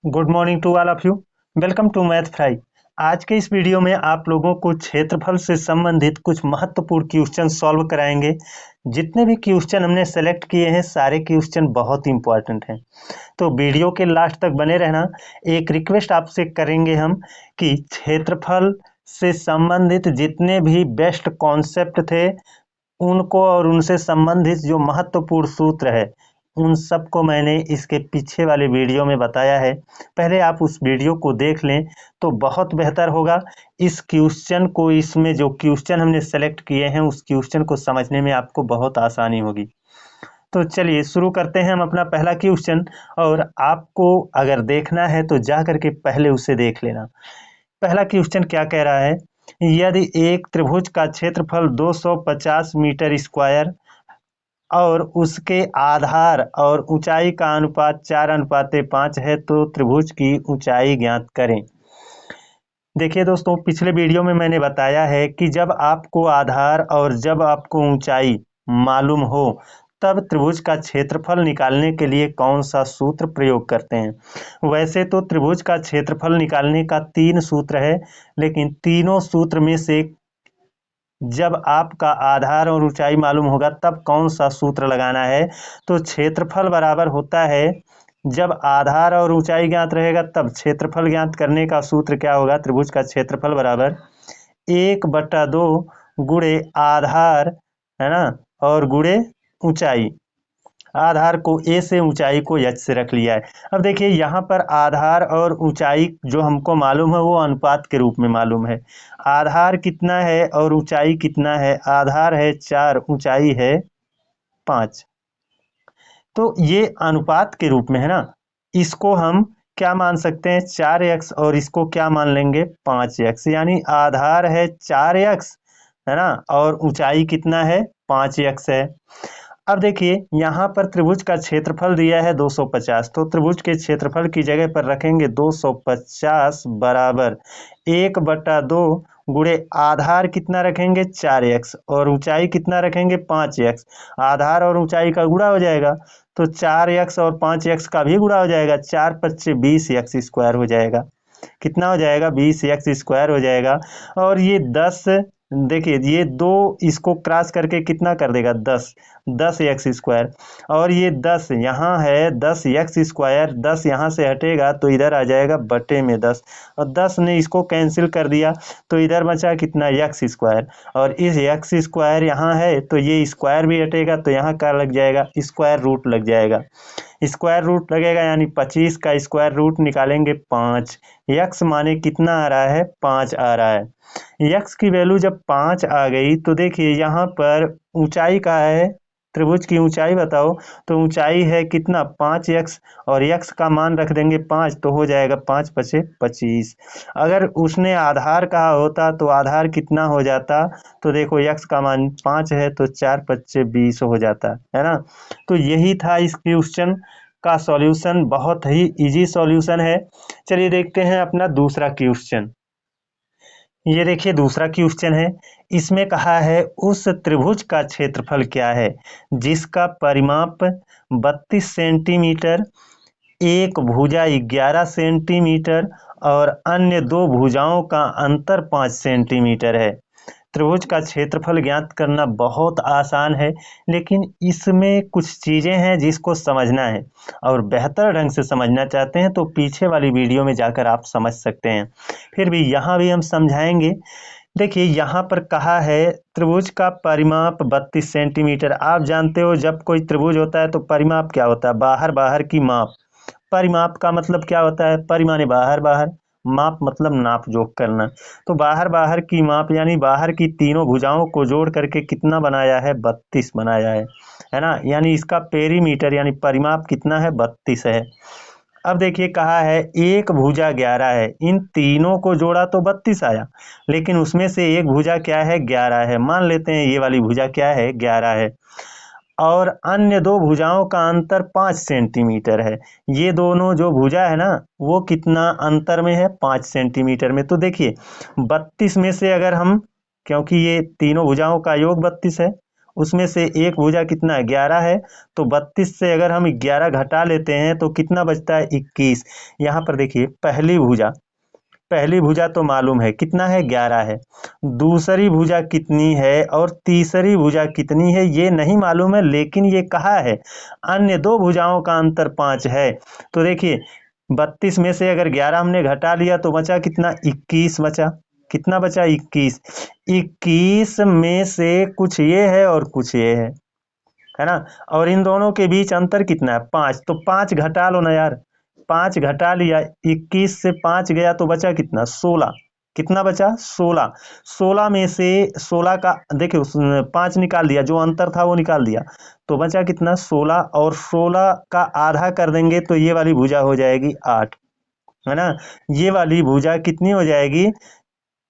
Good morning to all of you. Welcome to Math Fry. आज के इस video में आप लोगों को क्षेत्रफल से संबंधित कुछ महत्वपूर्ण क्वेश्चन सॉल्व कराएंगे। जितने भी क्वेश्चन हमने सेलेक्ट किए हैं सारे क्वेश्चन बहुत इंपॉर्टेंट हैं, तो वीडियो के लास्ट तक बने रहना। एक रिक्वेस्ट आपसे करेंगे हम कि क्षेत्रफल से संबंधित जितने भी बेस्ट कॉन्सेप्ट थे उनको और उनसे संबंधित जो महत्वपूर्ण सूत्र है उन सबको मैंने इसके पीछे वाले वीडियो में बताया है। पहले आप उस वीडियो को देख लें तो बहुत बेहतर होगा। इस क्वेश्चन को, इसमें जो क्वेश्चन हमने सेलेक्ट किए हैं उस क्वेश्चन को समझने में आपको बहुत आसानी होगी। तो चलिए शुरू करते हैं हम अपना पहला क्वेश्चन। और आपको अगर देखना है तो जा करके पहले उसे देख लेना। पहला क्वेश्चन क्या कह रहा है, यदि एक त्रिभुज का क्षेत्रफल 250 मीटर स्क्वायर और उसके आधार और ऊंचाई का अनुपात 4:5 है तो त्रिभुज की ऊंचाई ज्ञात करें। देखिए दोस्तों, पिछले वीडियो में मैंने बताया है कि जब आपको आधार और जब आपको ऊंचाई मालूम हो तब त्रिभुज का क्षेत्रफल निकालने के लिए कौन सा सूत्र प्रयोग करते हैं। वैसे तो त्रिभुज का क्षेत्रफल निकालने का 3 सूत्र है, लेकिन तीनों सूत्र में से जब आपका आधार और ऊंचाई मालूम होगा तब कौन सा सूत्र लगाना है। तो क्षेत्रफल बराबर होता है, जब आधार और ऊंचाई ज्ञात रहेगा तब क्षेत्रफल ज्ञात करने का सूत्र क्या होगा। त्रिभुज का क्षेत्रफल बराबर 1/2 गुणे आधार, है ना, और गुणे ऊंचाई। आधार को ए से, ऊंचाई को एच से रख लिया है। अब देखिए यहाँ पर आधार और ऊंचाई जो हमको मालूम है वो अनुपात के रूप में मालूम है। आधार कितना है और ऊंचाई कितना है। आधार है 4, ऊंचाई है 5। तो ये अनुपात के रूप में है ना। इसको हम क्या मान सकते हैं, 4x, और इसको क्या मान लेंगे, 5x। यानी आधार है 4x, है ना, और ऊंचाई कितना है, 5x है। अब देखिए यहाँ पर त्रिभुज का क्षेत्रफल दिया है 250, तो त्रिभुज के क्षेत्रफल की जगह पर रखेंगे 250 बराबर 1/2 गुणे आधार कितना रखेंगे 4x और ऊंचाई कितना रखेंगे 5x। आधार और ऊंचाई का गुणा हो जाएगा तो 4x और 5x का भी गुणा हो जाएगा, 4×5 = 20x स्क्वायर हो जाएगा। कितना हो जाएगा, 20x स्क्वायर हो जाएगा। और ये 10, देखिए ये 2 इसको क्रॉस करके कितना कर देगा, 10x स्क्वायर। और ये 10 यहाँ है, 10x स्क्वायर, 10 यहाँ से हटेगा तो इधर आ जाएगा बटे में 10, और 10 ने इसको कैंसिल कर दिया तो इधर बचा कितना, x स्क्वायर। और इस x स्क्वायर यहाँ है तो ये स्क्वायर भी हटेगा तो यहाँ क्या लग जाएगा, स्क्वायर रूट लग जाएगा। स्क्वायर रूट लगेगा यानी 25 का स्क्वायर रूट निकालेंगे 5। यक्स माने कितना आ रहा है, 5 आ रहा है। यक्स की वैल्यू जब 5 आ गई तो देखिए यहाँ पर ऊंचाई का है, त्रिभुज की ऊंचाई बताओ। तो ऊंचाई है कितना, 5x, और x का मान रख देंगे 5 तो हो जाएगा 5×5 = 25। अगर उसने आधार कहा होता तो आधार कितना हो जाता, तो देखो x का मान 5 है तो 4×5 = 20 हो जाता है ना। तो यही था इस क्वेश्चन का सॉल्यूशन, बहुत ही इजी सॉल्यूशन है। चलिए देखते हैं अपना दूसरा क्वेश्चन। ये देखिए दूसरा क्वेश्चन है, इसमें कहा है उस त्रिभुज का क्षेत्रफल क्या है जिसका परिमाप 32 सेंटीमीटर, एक भुजा 11 सेंटीमीटर और अन्य 2 भुजाओं का अंतर 5 सेंटीमीटर है। त्रिभुज का क्षेत्रफल ज्ञात करना बहुत आसान है, लेकिन इसमें कुछ चीज़ें हैं जिसको समझना है, और बेहतर ढंग से समझना चाहते हैं तो पीछे वाली वीडियो में जाकर आप समझ सकते हैं। फिर भी यहाँ भी हम समझाएंगे। देखिए यहाँ पर कहा है त्रिभुज का परिमाप 32 सेंटीमीटर। आप जानते हो जब कोई त्रिभुज होता है तो परिमाप क्या होता है, बाहर बाहर की माप। परिमाप का मतलब क्या होता है, परि माने बाहर बाहर, माप मतलब नाप जोख करना। तो बाहर बाहर की माप यानी बाहर की तीनों भुजाओं को जोड़ करके कितना बनाया है, 32 बनाया है ना। यानी इसका पेरीमीटर यानी परिमाप कितना है, 32 है। अब देखिए कहा है एक भुजा 11 है, इन तीनों को जोड़ा तो 32 आया, लेकिन उसमें से एक भुजा क्या है, 11 है। मान लेते हैं ये वाली भुजा क्या है, 11 है। और अन्य 2 भुजाओं का अंतर 5 सेंटीमीटर है। ये दोनों जो भुजा है ना वो कितना अंतर में है, 5 सेंटीमीटर में। तो देखिए 32 में से अगर हम, क्योंकि ये तीनों भुजाओं का योग 32 है, उसमें से एक भुजा कितना 11 है, तो 32 से अगर हम 11 घटा लेते हैं तो कितना बचता है 21। यहाँ पर देखिए पहली भुजा तो मालूम है कितना है 11 है, दूसरी भुजा कितनी है और तीसरी भुजा कितनी है ये नहीं मालूम है, लेकिन ये कहा है अन्य दो भुजाओं का अंतर 5 है। तो देखिए 32 में से अगर 11 हमने घटा लिया तो बचा कितना 21 बचा। कितना बचा 21। 21 में से कुछ ये है और कुछ ये है ना, और इन दोनों के बीच अंतर कितना है 5, तो 5 घटा लो ना यार, 5 घटा लिया, 21 से 5 गया तो बचा कितना 16। कितना बचा 16। 16 में से 16 का देखिए 5 निकाल दिया, जो अंतर था वो निकाल दिया, तो बचा कितना 16, और 16 का आधा कर देंगे तो ये वाली भुजा हो जाएगी 8, है ना। ये वाली भुजा कितनी हो जाएगी,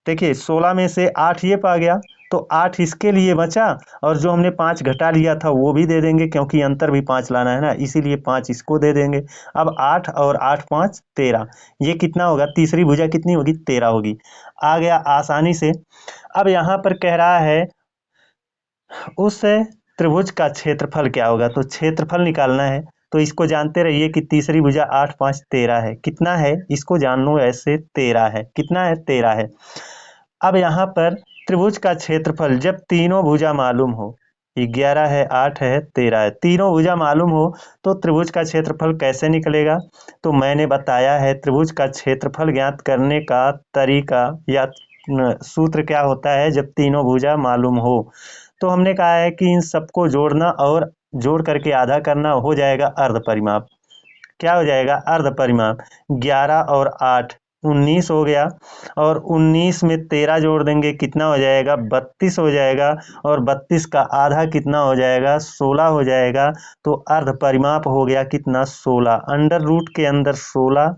देखिए 16 में से 8 ये पा गया, तो 8 इसके लिए बचा, और जो हमने 5 घटा लिया था वो भी दे देंगे क्योंकि अंतर भी 5 लाना है ना, इसीलिए 5 इसको दे देंगे। अब 8 और 8 5 13, ये कितना होगा, तीसरी भुजा कितनी होगी 13 होगी। आ गया आसानी से। अब यहाँ पर कह रहा है उस त्रिभुज का क्षेत्रफल क्या होगा, तो क्षेत्रफल निकालना है। तो इसको जानते रहिए कि तीसरी भुजा 8 5 13 है। कितना है इसको जान लो, ऐसे 13 है। कितना है 13 है। अब यहाँ पर त्रिभुज का क्षेत्रफल जब तीनों भुजा मालूम हो, 11 है 8 है 13 है, तीनों भुजा मालूम हो तो त्रिभुज का क्षेत्रफल कैसे निकलेगा, तो मैंने बताया है त्रिभुज का क्षेत्रफल ज्ञात करने का तरीका या सूत्र क्या होता है जब तीनों भुजा मालूम हो। तो हमने कहा है कि इन सबको जोड़ना और जोड़ करके आधा करना हो जाएगा अर्ध परिमाप। क्या हो जाएगा अर्ध परिमाप। 11 और 8 19 हो गया, और 19 में 13 जोड़ देंगे कितना हो जाएगा 32 हो जाएगा, और 32 का आधा कितना हो जाएगा 16 हो जाएगा। तो अर्ध परिमाप हो गया कितना 16, अंडर रूट के अंदर 16,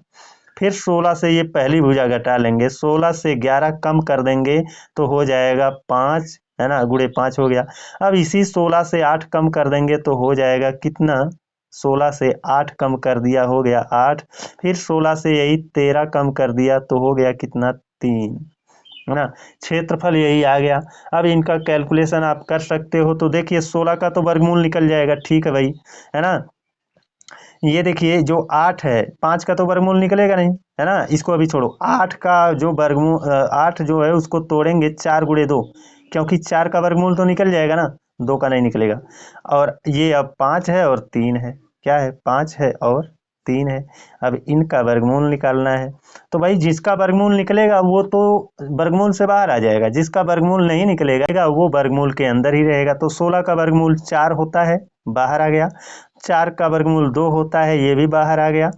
फिर 16 से ये पहली भुजा घटा लेंगे, 16 से 11 कम कर देंगे तो हो जाएगा 5, है ना, गुणे 5 हो गया। अब इसी 16 से 8 कम कर देंगे तो हो जाएगा कितना, 16 से 8 कम कर दिया हो गया 8, फिर 16 से यही 13 कम कर दिया तो हो गया कितना 3, है ना। क्षेत्रफल यही आ गया। अब इनका कैलकुलेशन आप कर सकते हो, तो देखिए 16 का तो वर्गमूल निकल जाएगा, ठीक है भाई, है ना। ये देखिए जो 8 है 5 का तो वर्गमूल निकलेगा नहीं, है ना, इसको अभी छोड़ो। 8 का जो वर्गमूल 8 जो है उसको तोड़ेंगे 4 गुणे 2, क्योंकि 4 का वर्गमूल तो निकल जाएगा ना, 2 का नहीं निकलेगा। और ये अब 5 है और 3 है, क्या है 5 है और 3 है। अब इनका वर्गमूल निकालना है, तो भाई जिसका वर्गमूल निकलेगा वो तो वर्गमूल से बाहर आ जाएगा, जिसका वर्गमूल नहीं निकलेगा वो वर्गमूल के अंदर ही रहेगा। तो 16 का वर्गमूल 4 होता है, बाहर आ गया। 4 का वर्गमूल 2 होता है, ये भी बाहर आ गया।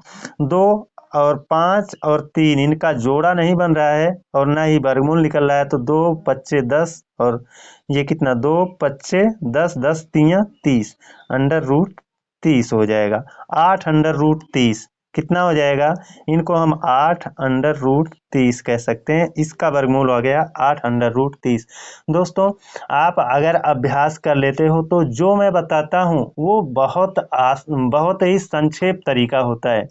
2 और 5 और 3 इनका जोड़ा नहीं बन रहा है और ना ही वर्गमूल निकल रहा है, तो 2 पच्चे 10, और ये कितना 2 पच्चे 10, 10 तियां 30, अंडर रूट 30 हो जाएगा। 8 अंडर रूट 30 कितना हो जाएगा, इनको हम 8 अंडर रूट 30 कह सकते हैं। इसका वर्गमूल हो गया 8 अंडर रूट 30। दोस्तों आप अगर अभ्यास कर लेते हो तो जो मैं बताता हूँ वो बहुत ही संक्षेप तरीका होता है,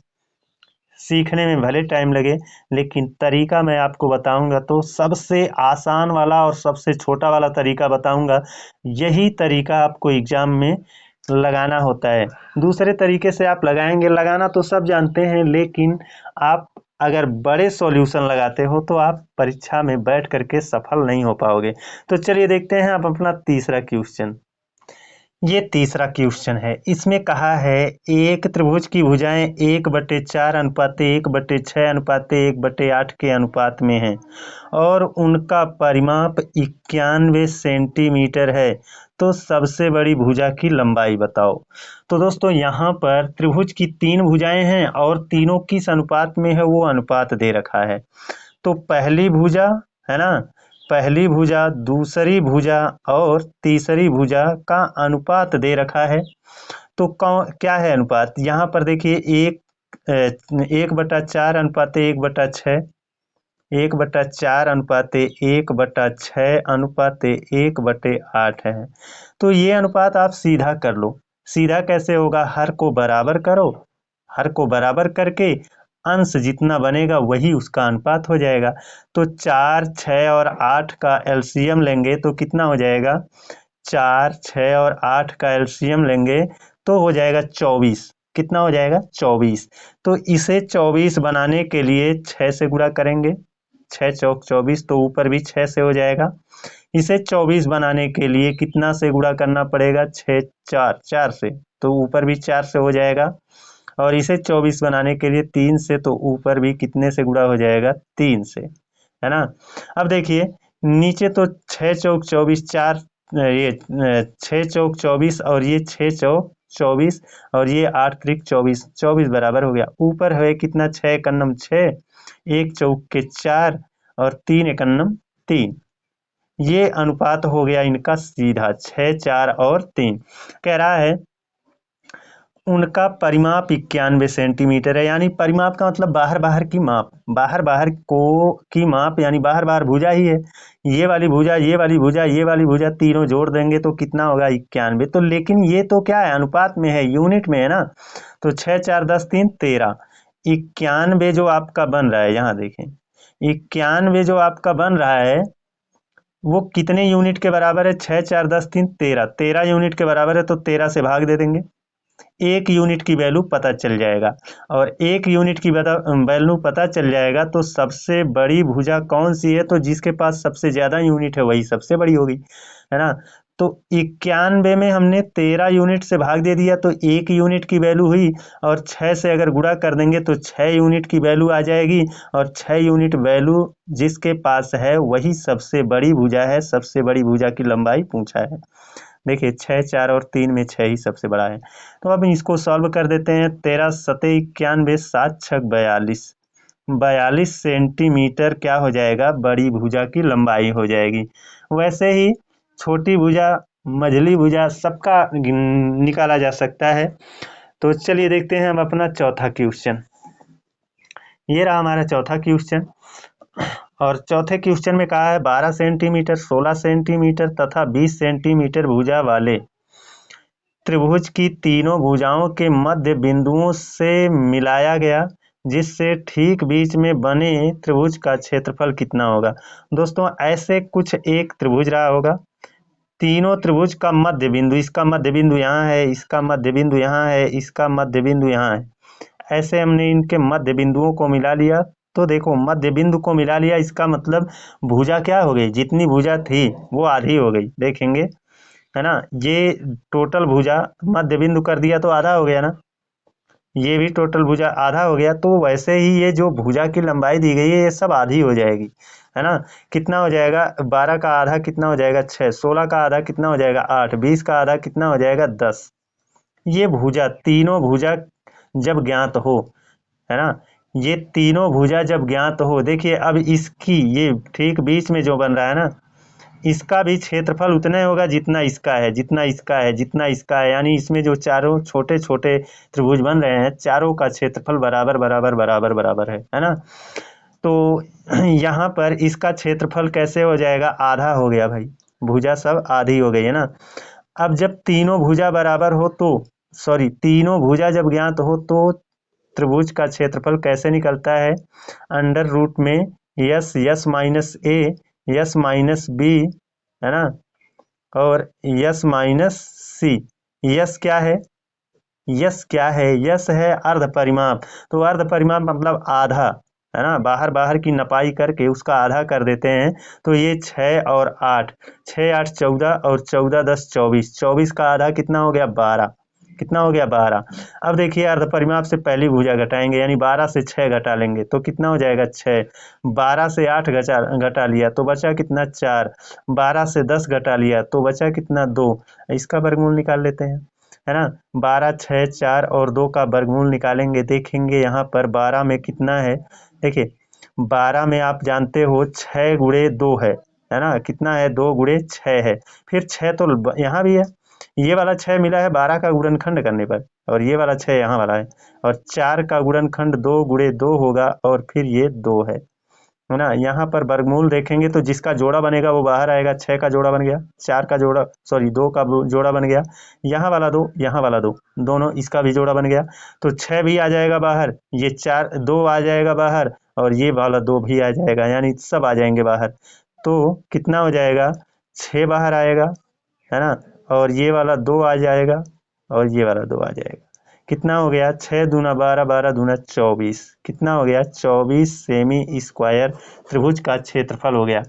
सीखने में भले टाइम लगे लेकिन तरीका मैं आपको बताऊंगा तो सबसे आसान वाला और सबसे छोटा वाला तरीका बताऊंगा। यही तरीका आपको एग्जाम में लगाना होता है। दूसरे तरीके से आप लगाएंगे, लगाना तो सब जानते हैं, लेकिन आप अगर बड़े सॉल्यूशन लगाते हो तो आप परीक्षा में बैठ करके सफल नहीं हो पाओगे। तो चलिए देखते हैं आप अपना तीसरा क्वेश्चन। ये तीसरा क्वेश्चन है, इसमें कहा है एक त्रिभुज की भुजाएं 1/4 अनुपात 1/6 अनुपात 1/8 के अनुपात में हैं और उनका परिमाप 91 सेंटीमीटर है, तो सबसे बड़ी भुजा की लंबाई बताओ। तो दोस्तों यहाँ पर त्रिभुज की 3 भुजाएं हैं और तीनों किस अनुपात में है वो अनुपात दे रखा है। तो पहली भुजा, है ना, पहली भुजा, दूसरी भुजा और तीसरी भुजा का अनुपात दे रखा है। तो क्या है अनुपात, यहाँ पर देखिए 1/4 अनुपात 1/6, 1/4 अनुपात 1/6 अनुपात 1/8 है। तो ये अनुपात आप सीधा कर लो। सीधा कैसे होगा, हर को बराबर करो, हर को बराबर करके अंश जितना बनेगा वही उसका अनुपात हो जाएगा। तो 4 6 और 8 का एलसीएम लेंगे तो कितना हो जाएगा, 4, 6 और 8 का एलसीएम लेंगे तो हो जाएगा 24। कितना हो जाएगा? 24। तो इसे 24 बनाने के लिए 6 से गुणा करेंगे, 6 चौक 24, तो ऊपर भी 6 से हो जाएगा। इसे 24 बनाने के लिए कितना से गुणा करना पड़ेगा? 6 4 से, तो ऊपर भी 4 से हो जाएगा। और इसे 24 बनाने के लिए 3 से, तो ऊपर भी कितने से गुणा हो जाएगा? 3 से, है ना। अब देखिए नीचे तो 6 चौक 24, 4 ये 6 चौक 24 और ये 6 चौक 24 और ये 8 त्रिक 24, 24 बराबर हो गया। ऊपर है कितना? 6 एकन्नम 6, 1 चौक के 4 और 3 एकन्नम 3। ये अनुपात हो गया इनका सीधा 6, 4 और 3। कह रहा है उनका परिमाप 91 सेंटीमीटर है, यानी परिमाप का मतलब बाहर बाहर की माप, बाहर बाहर को की माप, यानी बाहर बाहर भुजा ही है। ये वाली भुजा, ये वाली भुजा, ये वाली भुजा तीनों जोड़ देंगे तो कितना होगा? 91। तो लेकिन ये तो क्या है? अनुपात में है, यूनिट में है ना। तो 6, 4, 10, 3, 13। 91 जो आपका बन रहा है, यहाँ देखें 91 जो आपका बन रहा है वो कितने यूनिट के बराबर है? 6, 4, 10, 3, 13। 13 यूनिट के बराबर है, तो 13 से भाग दे देंगे, 1 यूनिट की वैल्यू पता चल जाएगा। और 1 यूनिट की वैल्यू पता चल जाएगा तो सबसे बड़ी भुजा कौन सी है? तो जिसके पास सबसे ज़्यादा यूनिट है वही सबसे बड़ी होगी, है ना। तो 91 में हमने 13 यूनिट से भाग दे दिया तो 1 यूनिट की वैल्यू हुई, और 6 से अगर गुणा कर देंगे तो 6 यूनिट की वैल्यू आ जाएगी, और 6 यूनिट वैल्यू जिसके पास है वही सबसे बड़ी भुजा है। सबसे बड़ी भुजा की लंबाई पूछा है। देखिए 6, 4 और 3 में 6 ही सबसे बड़ा है। तो अब इसको सॉल्व कर देते हैं। 13 सते 91, 7 छक 42, 42 सेंटीमीटर क्या हो जाएगा? बड़ी भुजा की लंबाई हो जाएगी। वैसे ही छोटी भुजा, मझली भुजा सबका निकाला जा सकता है। तो चलिए देखते हैं हम अपना चौथा क्वेश्चन। ये रहा हमारा चौथा क्वेश्चन, और चौथे क्वेश्चन में कहा है 12 सेंटीमीटर, 16 सेंटीमीटर तथा 20 सेंटीमीटर भुजा वाले त्रिभुज की तीनों भुजाओं के मध्य बिंदुओं से मिलाया गया, जिससे ठीक बीच में बने त्रिभुज का क्षेत्रफल कितना होगा। दोस्तों ऐसे कुछ एक त्रिभुज रहा होगा, तीनों त्रिभुज का मध्य बिंदु, इसका मध्य बिंदु यहाँ है, इसका मध्य बिंदु यहाँ है, इसका मध्य बिंदु यहाँ है। ऐसे हमने इनके मध्य बिंदुओं को मिला लिया। तो देखो मध्य बिंदु को मिला लिया, इसका मतलब भुजा क्या हो गई? जितनी भुजा थी वो आधी हो गई। देखेंगे, है ना, ये टोटल भुजा मध्य बिंदु कर दिया तो आधा हो गया ना, ये भी टोटल भुजा आधा हो गया। तो वैसे ही ये जो भुजा की लंबाई दी गई है ये सब आधी हो जाएगी, है ना। कितना हो जाएगा? 12 का आधा कितना हो जाएगा? 6, 16 का आधा कितना हो जाएगा? 8, 20 का आधा कितना हो जाएगा? 10। ये भुजा, तीनों भुजा जब ज्ञात हो, है ना, ये तीनों भुजा जब ज्ञात हो, देखिए अब इसकी ये ठीक बीच में जो बन रहा है ना, इसका भी क्षेत्रफल उतना ही होगा जितना इसका है, जितना इसका है, जितना इसका है। यानी इसमें जो चारों छोटे छोटे त्रिभुज बन रहे हैं, चारों का क्षेत्रफल बराबर बराबर बराबर बराबर है ना। तो यहाँ पर इसका क्षेत्रफल कैसे हो जाएगा? आधा हो गया भाई, भुजा सब आधी हो गई, है ना। अब जब तीनों भुजा बराबर हो तो, सॉरी, तीनों भुजा जब ज्ञात हो तो त्रिभुज का क्षेत्रफल कैसे निकलता है? अंडर रूट में यस, यस माइनस ए, यस माइनस बी, है ना, और यस माइनस सी। यस क्या है? यस क्या है? यस है अर्ध परिमाप। तो अर्ध परिमाप मतलब आधा, है ना, बाहर बाहर की नपाई करके उसका आधा कर देते हैं। तो ये 6 और 8, 6, 8, 14 और 14, 10, 24, 24 का आधा कितना हो गया? 12। कितना हो गया? 12। अब देखिए अर्ध परिमाप से पहली भुजा घटाएंगे, यानी 12 से 6 घटा लेंगे तो कितना हो जाएगा? 6। 12 से 8 घटा लिया तो बचा कितना? 4। 12 से 10 घटा लिया तो बचा कितना? 2। इसका वर्गमूल निकाल लेते हैं, है ना। 12, 6, 4 और 2 का वर्गमूल निकालेंगे। देखेंगे यहाँ पर 12 में कितना है? देखिए 12 में आप जानते हो 6 गुणे 2 है ना। कितना है? 2 गुणे 6 है। फिर 6 तो यहाँ भी है, ये वाला 6 मिला है 12 का गुणनखंड करने पर, और ये वाला 6 यहाँ वाला है। और 4 का गुणनखंड 2 गुणे 2 होगा, और फिर ये 2 है ना। यहाँ पर वर्गमूल देखेंगे तो जिसका जोड़ा बनेगा वो बाहर आएगा। 6 का जोड़ा बन गया, 4 का जोड़ा, सॉरी 2 का जोड़ा बन गया, यहाँ वाला 2, यहाँ वाला 2, दोनों इसका भी जोड़ा बन गया। तो 6 भी आ जाएगा बाहर, ये 4, 2 आ जाएगा बाहर, और ये वाला 2 भी आ जाएगा, यानी सब आ जाएंगे बाहर। तो कितना हो जाएगा? 6 बाहर आएगा, है ना, और ये वाला 2 आ जाएगा और ये वाला 2 आ जाएगा। कितना हो गया, 6 दूना 12, 12 दूना 24, कितना हो गया 24 सेमी स्क्वायर त्रिभुज का क्षेत्रफल हो गया।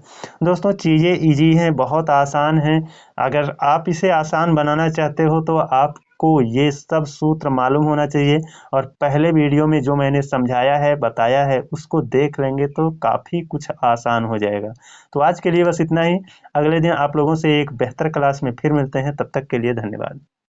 दोस्तों चीज़ें इजी हैं, बहुत आसान हैं। अगर आप इसे आसान बनाना चाहते हो तो आपको ये सब सूत्र मालूम होना चाहिए, और पहले वीडियो में जो मैंने समझाया है बताया है उसको देख लेंगे तो काफ़ी कुछ आसान हो जाएगा। तो आज के लिए बस इतना ही। अगले दिन आप लोगों से एक बेहतर क्लास में फिर मिलते हैं, तब तक के लिए धन्यवाद।